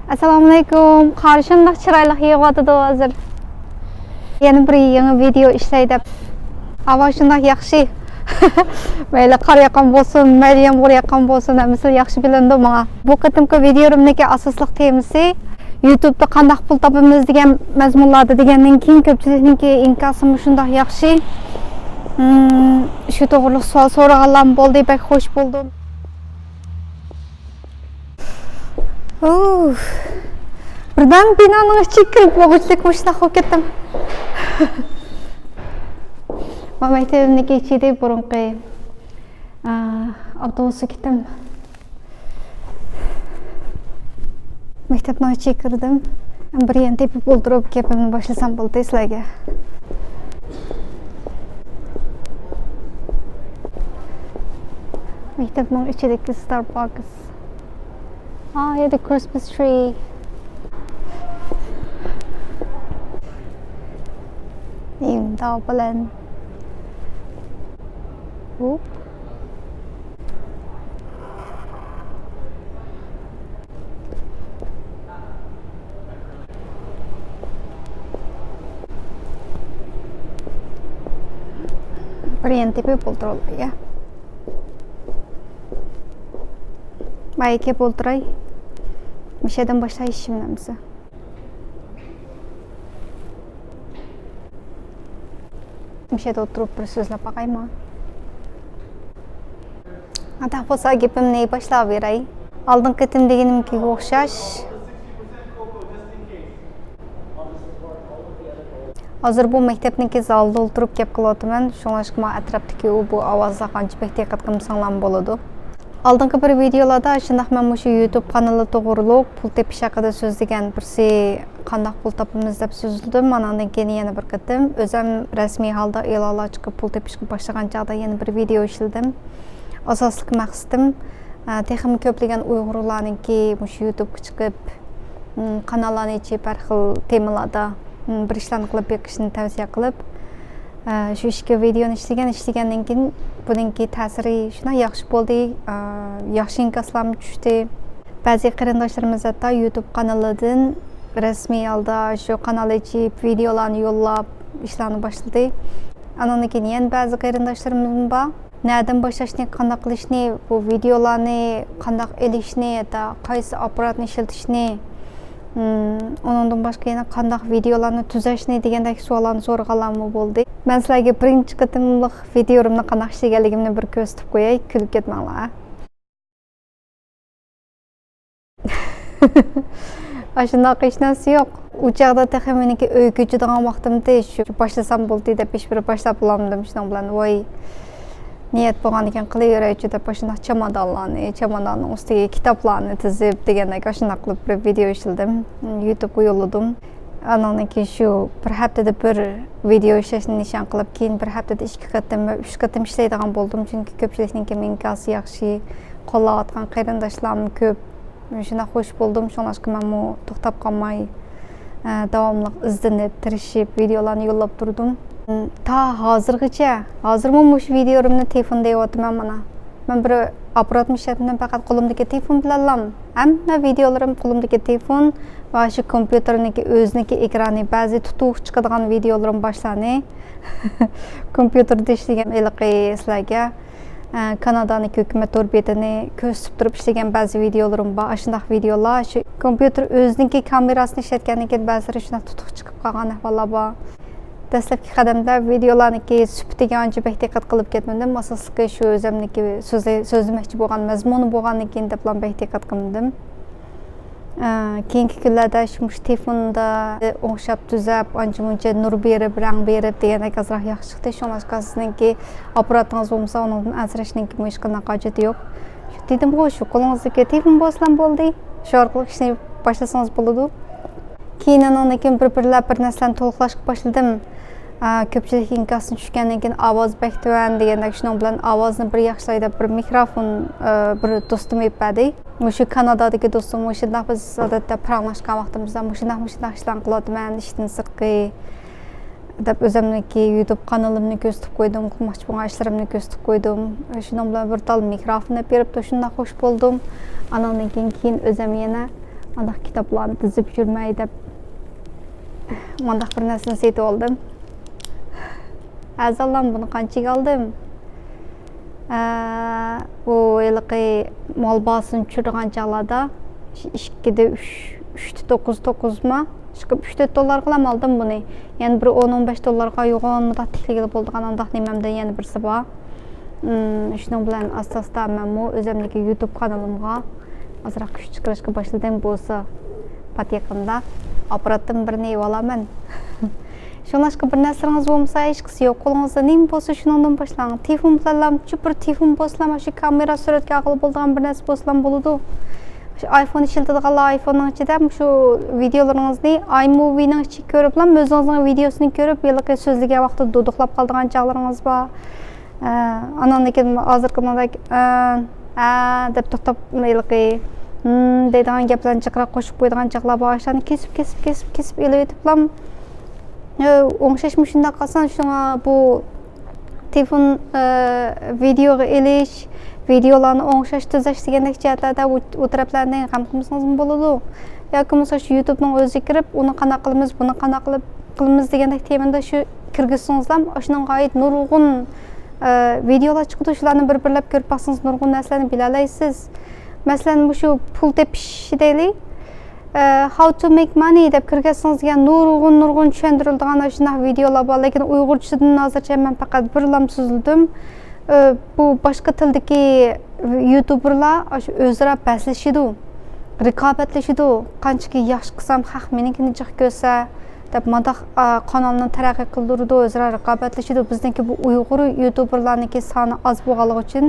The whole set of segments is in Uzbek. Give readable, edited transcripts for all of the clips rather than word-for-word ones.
Assalamualaikum. Qarşımda chiroyli yig'adi hozir. Yana bir yangi video ishlaydi. Havo shunday yaxshi. Mayli qor yoqqan bo'lsin, mayli yomg'ir yoqqan bo'lsin, misol yaxshi bilindi menga. Bu qatimki videomdagi asosli temasi YouTube'da qanday pul topamiz degan mazmunlarda degandan keyin ko'pchilikniki inkasim shunday yaxshi. Shu to'g'riliq savol so'raganlar bo'ldi, bak xush bo'ldim. Birdan binoning ichiga kirib o'g'itlik mushna qilib ketdim. Men maktabimniki ichida burunqi avtobusga ketdim. Maktabning ichiga kirdim. Bir yana tepib o'ldirib gapimni boshlasam bo'ldi sizlarga. Maktabning ichidagi Starbucks. Yeah, the Christmas tree. Tao lên. Variante people troll ya. Baik ya poltray. Müşeden başlayışım namsı. Müşede oturup bir sözle bakayım mı? Hatta olsa gepim neyi başlayıveray. Aldın ketim degenim ki oxşaş. Hazır bu mektepniki zalda oturup gep kılatımen. Şolaşkıma etraptaki bu avazla qancha bek diqqat sanlam boludu. Алдыңғы bir videolarda шындақ мен мұшы YouTube каналы тоғырылық пұл тепіш ақыда сөздеген бірсі қандақ пұл тапымыз деп сөзілдім. Анандан кейін ені бір кеттім. Өзім рәсми халда елала шығып пұл тепішкі башлаған жағда ені бір видео ішілдім. Асаслық мақсатым текім көплеген ұйғырларының ки мұшы YouTube шығып каналан ечіп әрқыл темалада бір ішлан қылып бекішін тәвсия қылып şu işki videonu işləyəndən keyin bununki təsiri şuna yaxşı oldu, yaxşı inkaslarım düşdü. Bəzi qarindaşlarımız hatta YouTube kanalıdan resmi halda şu kanalı açıp videolarını yollab işlərini başladı. Anandan keyin yəni bəzi qarindaşlarımız var. Nədən başlaşını, qandaq qilishni, bu videolarını qandaq elishni, hatta qaysi aparatni işlətishni, onundan başqa yana qandaq videolarını tüzəşni degəndəki suallarını sorğanlarım oldu. Ben sizlerge birinci qatımlıq videomda qandaq işləganligimni bir ko'rsatib qo'yay, kulib ketmanglar. Aşındaq hech narsa yo'q. U chaqda taxminiki uy ko'chadigan vaqtimda shu boshlasam bo'ldi deb bir boshlab olamdim. Shuning bilan voy niyat bo'lgan ekan qilaveraychi deb shunday chamadonning ustiga kitoblarni tizib degandek shunday qilib bir video ishildim. YouTube'ga yo'lladim. Anandan keyin shu bir haftada bir video ishlashni nishon qilib, keyin bir haftada 2 qatim, 3 qatim ishlaydigan bo'ldim. Chunki ko'pchilikning minkasi yaxshi, qo'llayotgan qarindoshlarim ko'p. Shuna xush bo'ldim. Shunlashqa men to'xtab qolmay, davomli izlanib, tirishib videolarni yo'llab turdim. Ta hozirgacha, hozirmi shu videomni telefonda yo'qotman mana. Men bir aparat ishlatdim, faqat qo'limdagi telefon bilan hamma videolarim qo'limdagi telefon va shu kompyuterniki o'ziniki ekrani, ba'zi tutuq chiqadigan videolarim boshlarni kompyuterda ishlagan iliqi sizlarga Kanadadagi hukumat orbitini ko'rsatib turib ishlagan ba'zi videolarim bor. Shunday videolar shu kompyuter o'ziniki kamerasini ishlatgandan keyin ba'zilari shunday tutuq chiqib qolgan ahvollar bor. Dastlabki qadamda videolarniki sifatiga ancha bek diqqat qilib ketmadim. Asosli shu o'zimniki so'zlamoqchi bo'lgan mazmuni bo'lgandan keyin deb bek diqqat qildim. Keyingi kunlarda shu telefonda o'xshab tuzab, ancha-muncha nur berib, rang berib degandek azroq yaxshi chiqdi. Shuningdek, sizningki aparatingiz bo'lmasa, undan asrashning hech qanday hojati yo'q. Shu dedim, shu qo'lingizdagi telefon bo'lsa bo'ldi. Shu orqali ishni boshlasangiz bo'ladi. Keyin andan keyin bir narsalarni to'liqlashga boshladim. Ko'pchilik inkasini tushgandan keyin ovoz bek tuvan degandek shuning bilan ovozni bir yaxshilaydi, bir mikrofon bir do'stim epadi. O'sha Kanadadagi do'stim o'shanda biz odatda paranglashgan vaqtimizda shunday ishlarni qilyapman, ishdan sirtqi deb o'zimniki YouTube kanalimni ko'rsatib qo'ydim, qilmoqchi bo'lgan ishlarimni ko'rsatib qo'ydim. Shuning bilan bir tal mikrofon berib, shunday xush bo'ldim. Andan keyin o'zim yana Andaq kitaplarni dizib yurmay deb mandaq bir narsani setib oldim. Azallam buni qanchaga oldim? Bu yilqi mol basini tushirgan chog'larda 2'de 3.99 ma? Chiqib 3-4 dollar qilam oldim buni. Ya'ni bir 10-15 dollarga yo'g'onda tikligili bo'lgan andaq nimamda yana birsi bor. Shuning bilan asosda men bu o'zimniki YouTube kanalimga azroq kuch chiqarishga boshladim bo'lsa, pat yaqinda apparatdan birini olaman. Şunlaşqa bir nəsəniz olmasa, heç qısı yox. Qolunuzda neymi bolsa şunundan başlayın. Telefon bilan bir telefon bolsa, şu kamera suratga aqıl bolğan bir nəsə bolsa boludu. Şu iPhone işlətdiğinizdə iPhone-ның içində şu videolarınızı iMovie-ның içi görüb, özünüzün videosunu görüb, yılqı sözlüge vaxtı duduqlab qaldığan çağlarınız var. Anandakin hazırqımda deb toxtab yılqı deydiğin gəplərini çıxaraq qoşub qoyduğan çağlar var. Aşağıdan kesip eləyib o'ngshashmishunda qilsan shunga bu telefon videoga elish, videolarni o'ngshash tuzash degandek jihatlarda u taraflarni ham qilsangiz bo'ladi. Yoki bo'lmasa shu YouTube'ning o'ziga kirib, uni qanaqa qilamiz, buni qanaqa qilamiz degandek temada shu kirgizsangizlar, shunga oid nurg'un videolar chiqdi, shularni bir-birlab ko'rib baqsangiz nurg'un narsalarni bila olasiz. Masalan, bu shu pul tepish deylik. How to make money deb kirgizsangiz nurg'un tushuntiriladigan shunday videolar bor, lekin uyg'urchadan hozircha men faqat bir lam so'zladim. Bu boshqa tildagi youtuberlar o'zaro baslashidi, raqobatlashidi. Qanchaki yaxshi qilsam, haq menikini jiq ko'rsa deb mandaq kanalni taraqqiy qildirdi, o'zaro raqobatlashidi. Bizniki bu uyg'ur youtuberlarniki soni oz bo'lganligi uchun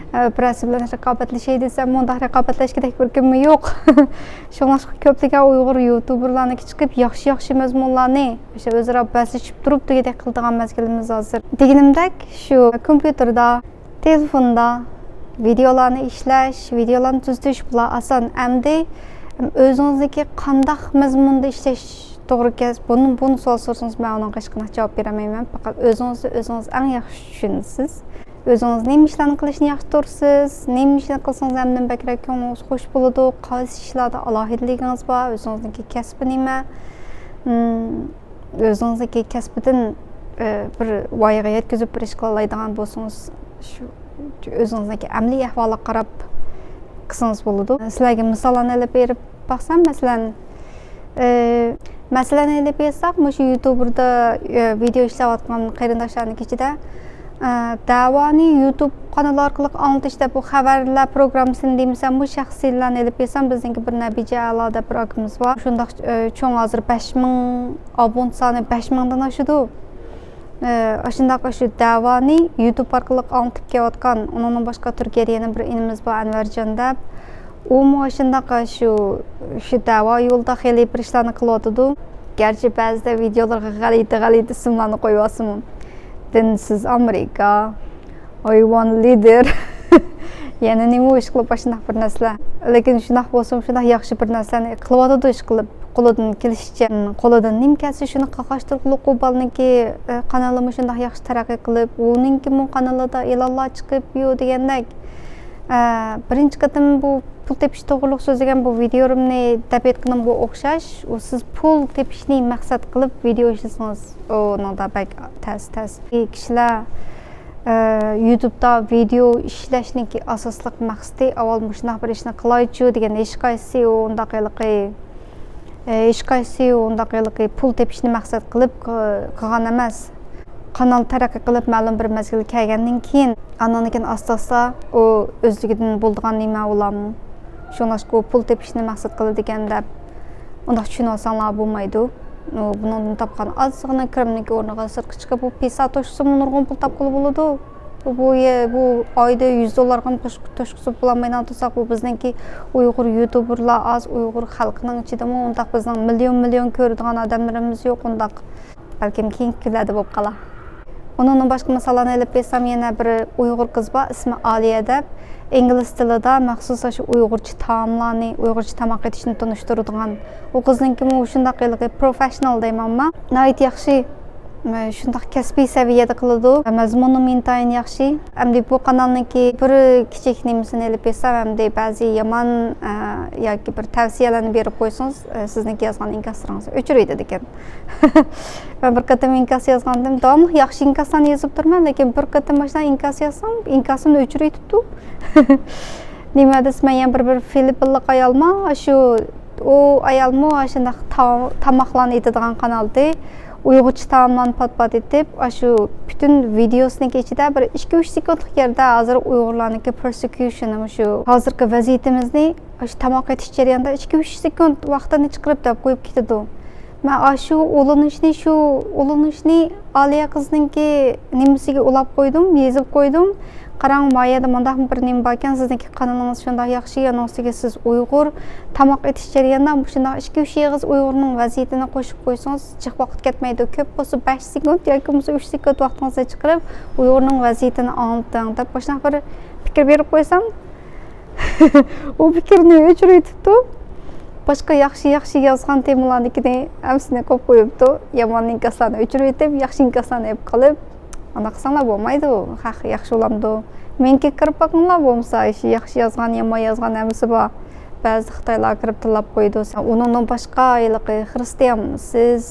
birasi bilan raqobatlashay desam, bunda raqobatlashgidek bir kim yo'q. Shuningdek, ko'plagan uyg'ur youtuberlarniki chiqib, yaxshi mazmunlarni o'sha o'zaro baslashib turib degandek qildigan mazgilimiz hozir. Deganimdek, shu kompyuterda, telefonda videolarni ishlash, videolarni tuzish bular oson. Endi o'zingizniki qandaq mazmunda ishlash to'g'ri kelsa, buni savol sorsangiz, men unga hech qanday javob beramayman. Faqat o'zingiz eng yaxshi tushunasiz. O'zingiz nima ishlarni qilishni yaxshi ko'rasiz, nima ishlarni qilsangiz hamdan bakrak ko'nglingiz xush bo'ladi, qaysi ishlarda alohidaligingiz bor, o'zingizniki kasbi nima, o'zingizniki kasbidan bir voyaga yetkazib bir ish qila oladigan bo'lsangiz, shu o'zingizniki amaliy ahvolga qarab qilsangiz bo'ladi. Sizlarga misollarni olib berib baqsam, masalan olib bersak, shu YouTube'da video ishlayotgan qarindoshlarning ichida davoni YouTube kanalı orqali anlatishda bu xabarlar programmasini deymizam, bu shaxsiylarni olib bersam, bizniki bir nabija aloda bir akimiz bor. Shundoq cho'ng hozir 5000 abon soni 5000 dan oshdi. Shundoq shu davoni YouTube orqali anlatib kelayotgan, undan boshqa Turkiyada yana bir inimiz bor, Anvarjon deb. U shundoq shu davo yo'lda xeyli bir ishlarni qilyotdi. Garchi ba'zida videolarga g'alati ismlarni qo'yyapsiz. Dinsiz Amerika, I want leader. Yani nima ish qilib shunday bir narsa. Lekin shunday bo'lsa, shunday yaxshi bir narsani qilyotdi ish qilib, qo'lidan kelishicha, qo'lidan nimkasi shuni qaqashtirib qo'balniki kanalimi shunday yaxshi taraqqiy qilib, uninki bu kanalida e'lonlar chiqib yo degandek. Birinchi qatim bu pul tepish to'g'riliq so'zlagan bu videomni deb aytganimga o'xshash, siz pul tepishni maqsad qilib video ishlasangiz, o'nda bak tas. Kishilar YouTube'da video ishlashning asosliq maqsadi avval shunday bir ishni qilaychi degan hech qaysi undaqiligi pul tepishni maqsad qilib qilgan emas. Kanal taraqqiy qilib ma'lum bir mazgil kelgandan keyin ananikin asosda u o'zligidan bo'lgan nima ularni shunashku pul tepishni maqsad qildi degan deb unda tushunib olsanglar bo'lmaydi. Bundan topgan ozgina kirimniki o'rniga sirtqi chiqib bu pesa to'shsa nurg'un pul topqili bo'ladi. Bu oyda $100 to'shqisi bo'lmaydigan tursak, bu bizningki Uyg'ur youtuberlar az, Uyg'ur xalqining ichida undaq bizning million ko'radigan odamlarimiz yo'q undaq. Balkim keyin keladi bo'lib qolar. Onun boshqa misollarni olib bersam, yana bir Uyg'ur qiz bor, ismi Aliya deb, ingliz tilida maxsus shu Uyg'urcha taomlarni, Uyg'urcha tamoq etishni tanishtiradigan. U qizninki shunday professional deymanmi? Nihoyat yaxshi shundoq kasbiy saviyada qiladi. Mazmuni intayin yaxshi. Hamda bu kanalniki bir kichik nimasini olib bersam, hamda ba'zi yomon yoki bir tavsiyalarni berib qo'ysangiz, sizniki yozgan inkaslaringiz o'chiradi ekan. Men bir qatam inkas yozgandim, davomli yaxshi inkaslarni yozib turman, lekin bir qatam mashina inkas yozsam, inkasimni o'chiraytibdi. Nima desam, men bir Filippinlik ayolma, shu o ayolmi shundoq tomoqlarni etadigan kanalda Uyg'urcha taomlarni pat etib, shu butun videosining ichida bir 2-3 sekundlik yerda hozir Uyg'urlarniki persecution shu hozirgi vaziyatimizni shu tomoq etish jarayonida 2-3 sekund vaqtini chiqarib deb qo'yib ketadi. Men shu ulanishni Aliya qizninki nimasiga ulab qo'ydim, yezib qo'ydim. Qarang, mayada mundaq bir nima bor ekan, sizniki kanalingiz shundoq yaxshi, yanosiga siz Uyg'ur tomoq etish jarayonida shundoq 2-3 yig'iz Uyg'urning vaziyatini qo'shib qo'ysangiz, jiq vaqt ketmaydi. Ko'p bo'lsa 5 sekund yoki 3 sekund vaqtingizni chiqarib, Uyg'urning vaziyatini anlating deb boshqa bir fikr berib qo'ysam, u fikrni o'chiraytibdi. Boshqa yaxshi yozgan temalarnikini hammasini qo'yib qo'yibdi. Yomon inkaslarni o'chiraytib, yaxshi inkaslarni olib qolib, ana qilsanglar bo'lmaydi. Yaxshi bo'lamdi. Menga kirib boqinglar bo'lmasa, yaxshi yozgan, yomon yozgan hammasi bor. Ba'zi Xitoylar kirib tillab qo'ydi. Uningdan boshqa xristianmisiz?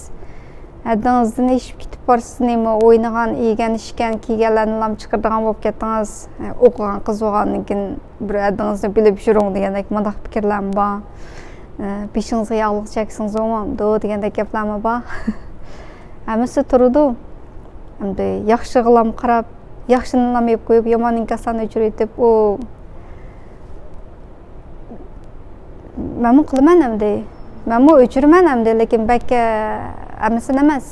Adingizdan eshib ketib borsizmi? O'ynagan, yegan, ishgan, kiyganlarni lam chiqaradigan bo'lib ketdingiz. O'qigan qiz bo'lgandan bir adingizni bilib yuring degandek mundaq fikrlar bor. Beshingizga yog'liq cheksangiz bo'lmaydi degandek gaplar bor. Hammasi turadi. Hamda yaxshi g'ilam qarab, yaxshini lam yeb qo'yib, yomon inkaslarni o'chirib, men qilaman hamda. Men o'chiraman hamda, lekin bakka hammasini emas.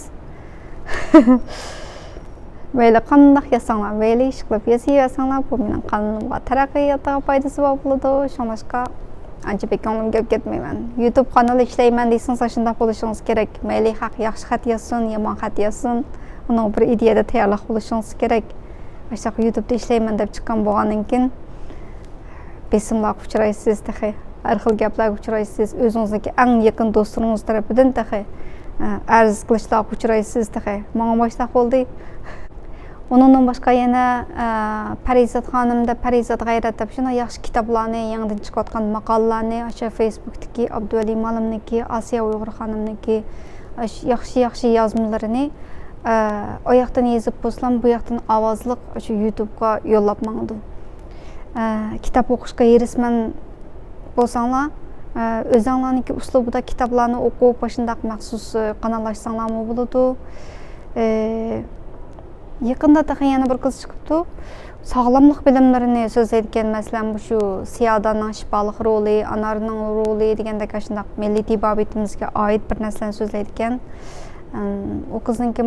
Mayli qandoq yasanglar, mayli ish qilib yasanglar, bu mening qonunimga taraqqiyotga foydasi bor bo'ladi. Shuningdek, ancha bekonim gap ketmayman. YouTube kanali ishlayman deysangiz, shunday bo'lishingiz kerak. Mayli yaxshi xat yozsin, yomon xat yozsin. Onun bir ideyada tayyorlab bo'lishingiz kerak. Mana YouTube'da ishlayman deb chiqqan bo'lgandan keyin besimlarga uchraysiz, har xil gaplarga uchraysiz, o'zingizniki eng yaqin do'stingiz tarafidan arz qilishlarga uchraysiz. Menga boshqa bo'ldi. Onundan boshqa yana Parizat xonimda Parizat g'ayrat deb shuna yaxshi kitoblarni, yangidan chiqayotgan maqolalarni, o'sha Facebookdagi Abduvali Malimniki, Asiya Uyg'ur xonimniki yaxshi yozmalarni o yoqdan yezib bo'lsam, bu yoqdan ovozliq o'sha YouTube'ga yo'llab mangdi. Kitob o'qishga erisman bo'lsanglar, o'zinglarniki uslubida kitoblarni o'qib, shundoq maxsus kanallashsanglarmi bo'ladi. Yaqinda yana bir qiz chiqibdi. Sog'lomlik bilimlarini so'zlaydigan, masalan, bu shu siyodaning shifoliq roli, anarning roli degandek shundoq milliy tibobitimizga oid bir narsani so'zlaydigan. O qizningki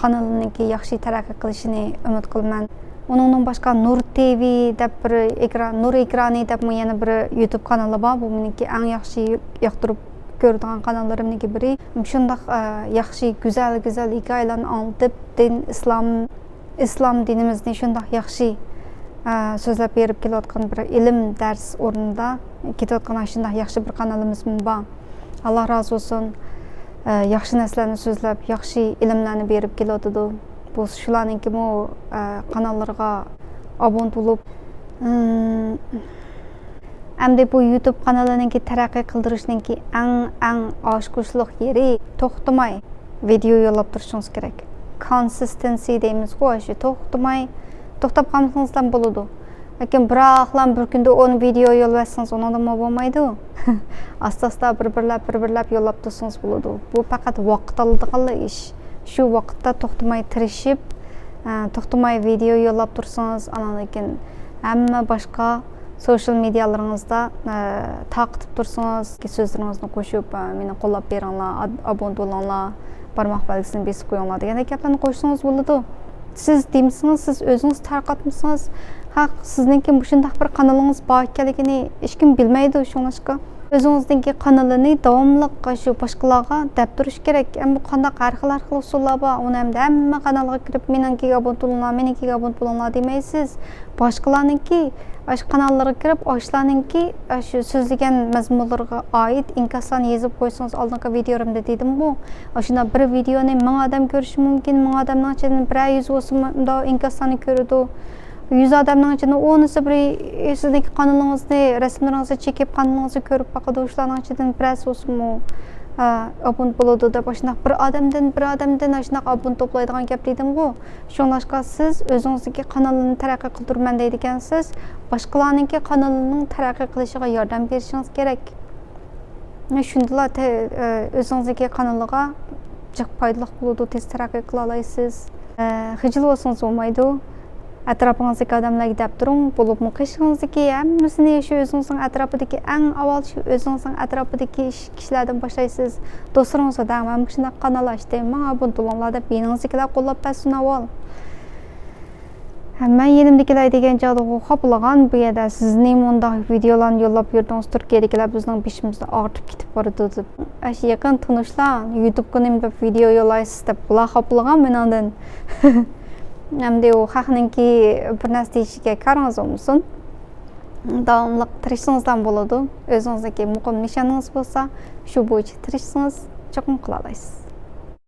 kanaliniki yaxshi taraqqiy qilishini umid qilaman. Uningdan boshqa Nur TV deb bir Nur ekrani deb yana bir YouTube kanali bor. Bu meniki eng yaxshi yoqtirib ko'radigan kanallarimniki biri. Shundoq yaxshi, go'zal hikoyalarni anlatib, islom dinimizni shundoq yaxshi so'zlab berib kelayotgan bir ilm dars o'rnida ketayotgan shundoq yaxshi bir kanalimiz bor. Alloh razı olsun. Yaxshi narsalarni so'zlab, yaxshi ilmlarni berib keladi. Bu shularningki kanallarga obuna bo'lib, hamda bu YouTube kanaliningki taraqqiy qildirishninki eng oshko'shliq yeri to'xtamay video yo'llab turishingiz kerak. Consistency deymiz-ku, shu to'xtab qolmasangizdan bo'ladi. Lekin biroqlar bir kunda 10 video yo'llatsangiz, undan bo'lmaydi. Asta-asta bir-birlab yo'llab tursangiz bo'ladi. Bu faqat vaqt oladigan ish. Shu vaqtda to'xtamay tirishib, to'xtamay video yo'llab tursangiz, lekin hamma boshqa sosyal medialaringizda taqib tursangiz, so'zlaringizni qo'shib, meni qo'llab beringlar, obuna bo'linglar, barmoq belgisini besib qo'yinglar degan gaplarni qo'shsangiz bo'ladi. Siz deymisiz, siz o'zingiz tarqatmisiz? Sizningki shunday bir kanalingiz bor ekanligini hech kim bilmaydi, shuningdek Özünüzdeki kanalını davamlıq şu başqalarga dep duruş gerek. Bu qandaq har xil usullar var. Onu hem de hamma kanalga kirip meningkiga abone bo'linglar, meningkiga abone bo'linglar demaysiz. Başqalarningki aş kanallara kirip aşlarningki şu so'zlagan mazmunlarga oid inkaslarni yozib qo'ysangiz oldingi videomda dedim bu. Shunda bir videoni 1000 odam ko'rishi mumkin. 1000 odamning ichidan 100 bo'lsa inkaslarni ko'radi. 100 odamning ichidan 10'isi bir sizdeki kanalınızda resimlerinizni çekip kanalınızı ko'rib boqadi. O'shalarning ichidan birasi bo'lsinmi abone bo'ladi deb shunday bir odamdan shunday abone to'playdigan gap dedim bu. Shunlashqa siz o'zingizniki kanalini taraqqiy qildirman deydigansiz, boshqalarningki kanalining taraqqiy qilishiga yordam berishingiz kerak. Shundalar o'zingizniki kanaliga jiq foydali bo'ladi, tez taraqqiy qila olasiz. Xijil bo'lsangiz bo'lmaydi. Atrafınızdaki adamlarga dep durun, bo'libmi qishingizdagi hammasini shu o'zingizning atrofidagi eng avval shu o'zingizning atrofidagi kishilardan boshlaysiz. Do'stlaringizga "Men shunday kanal ochdim, menga abone bo'linglar" deb meningizdagilar qo'llab bersin avval. Men yenimdagilar degan joyda xoplagan bu yerda sizning bunday videolarni yo'llab yurdingiz, Turkiyadagilar bizning beshimizda ortib ketib boradi deb. Shu yaqin tanishlar YouTube kanalimda video yollaysiz deb bular xoplagan mendan. Hamda u haqninki bir narsa deyishiga qaringiz bo'lsin. Davomli tirishingizdan bo'ladi. O'zingizdagi muqim nishoningiz bo'lsa, shu bo'yicha tirishsangiz cho'qim qila olasiz.